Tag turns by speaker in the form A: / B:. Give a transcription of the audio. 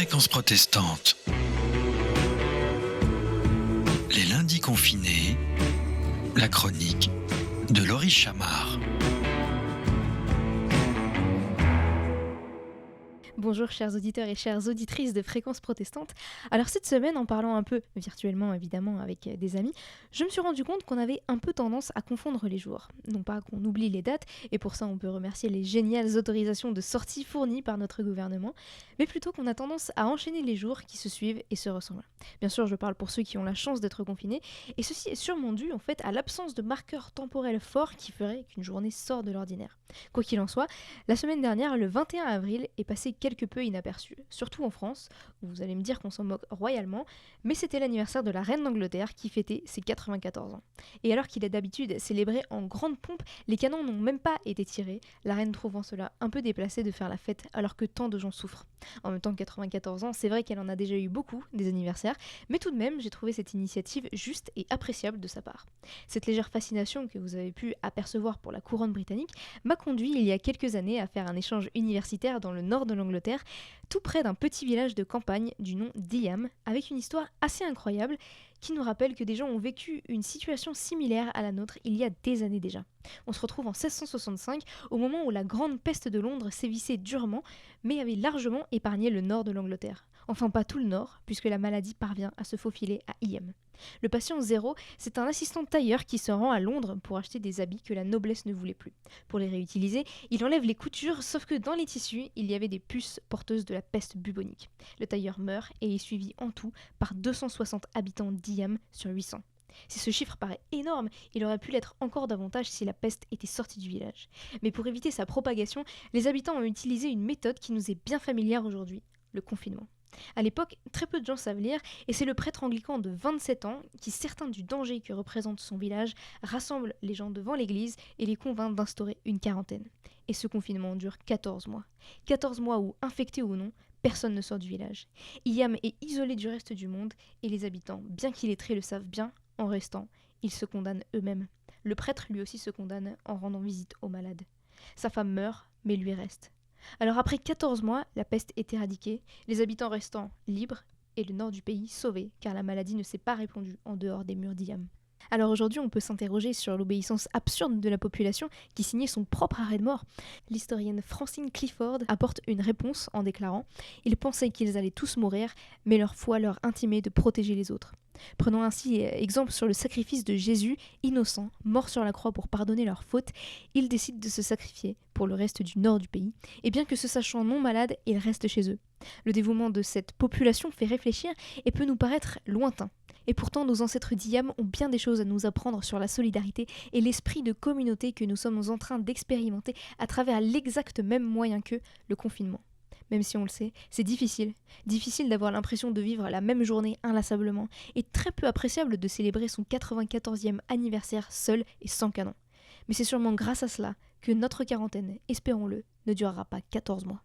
A: Fréquence protestante. Les lundis confinés, la chronique de Laurie Chamard.
B: Bonjour chers auditeurs et chères auditrices de Fréquence protestante. Alors cette semaine, en parlant un peu virtuellement évidemment avec des amis, je me suis rendu compte qu'on avait un peu tendance à confondre les jours. Non pas qu'on oublie les dates, et pour ça on peut remercier les géniales autorisations de sortie fournies par notre gouvernement, mais plutôt qu'on a tendance à enchaîner les jours qui se suivent et se ressemblent. Bien sûr, je parle pour ceux qui ont la chance d'être confinés, et ceci est sûrement dû en fait à l'absence de marqueurs temporels forts qui feraient qu'une journée sort de l'ordinaire. Quoi qu'il en soit, la semaine dernière, le 21 avril, est passé quelque peu inaperçu, surtout en France, où vous allez me dire qu'on s'en moque royalement, mais c'était l'anniversaire de la reine d'Angleterre qui fêtait ses 94 ans. Et alors qu'il est d'habitude célébré en grande pompe, les canons n'ont même pas été tirés, la reine trouvant cela un peu déplacé de faire la fête alors que tant de gens souffrent. En même temps, 94 ans, c'est vrai qu'elle en a déjà eu beaucoup, des anniversaires, mais tout de même, j'ai trouvé cette initiative juste et appréciable de sa part. Cette légère fascination que vous avez pu apercevoir pour la couronne britannique m'a conduit il y a quelques années à faire un échange universitaire dans le nord de l'Angleterre, tout près d'un petit village de campagne du nom d'Eyam, avec une histoire assez incroyable qui nous rappelle que des gens ont vécu une situation similaire à la nôtre il y a des années déjà. On se retrouve en 1665, au moment où la grande peste de Londres sévissait durement, mais avait largement épargné le nord de l'Angleterre. Enfin pas tout le nord, puisque la maladie parvient à se faufiler à Eyam. Le patient zéro, c'est un assistant tailleur qui se rend à Londres pour acheter des habits que la noblesse ne voulait plus. Pour les réutiliser, il enlève les coutures, sauf que dans les tissus, il y avait des puces porteuses de la peste bubonique. Le tailleur meurt et est suivi en tout par 260 habitants d'Eyam sur 800. Si ce chiffre paraît énorme, il aurait pu l'être encore davantage si la peste était sortie du village. Mais pour éviter sa propagation, les habitants ont utilisé une méthode qui nous est bien familière aujourd'hui, le confinement. À l'époque, très peu de gens savent lire, et c'est le prêtre anglican de 27 ans qui, certain du danger que représente son village, rassemble les gens devant l'église et les convainc d'instaurer une quarantaine. Et ce confinement dure 14 mois. 14 mois où, infectés ou non, personne ne sort du village. Eyam est isolé du reste du monde, et les habitants, bien qu'illettrés, le savent bien, en restant, ils se condamnent eux-mêmes. Le prêtre lui aussi se condamne en rendant visite aux malades. Sa femme meurt, mais lui reste. Alors après 14 mois, la peste est éradiquée, les habitants restant libres et le nord du pays sauvé, car la maladie ne s'est pas répandue en dehors des murs d'Eyam. Alors aujourd'hui, on peut s'interroger sur l'obéissance absurde de la population qui signait son propre arrêt de mort. L'historienne Francine Clifford apporte une réponse en déclarant « Ils pensaient qu'ils allaient tous mourir, mais leur foi leur intimait de protéger les autres. » Prenons ainsi exemple sur le sacrifice de Jésus, innocent, mort sur la croix pour pardonner leurs fautes. Il décide de se sacrifier pour le reste du nord du pays, et bien que se sachant non malade, il reste chez eux. Le dévouement de cette population fait réfléchir et peut nous paraître lointain. Et pourtant, nos ancêtres d'Eyam ont bien des choses à nous apprendre sur la solidarité et l'esprit de communauté que nous sommes en train d'expérimenter à travers l'exact même moyen qu'eux, le confinement. Même si on le sait, c'est difficile. Difficile d'avoir l'impression de vivre la même journée inlassablement, et très peu appréciable de célébrer son 94e anniversaire seul et sans canon. Mais c'est sûrement grâce à cela que notre quarantaine, espérons-le, ne durera pas 14 mois.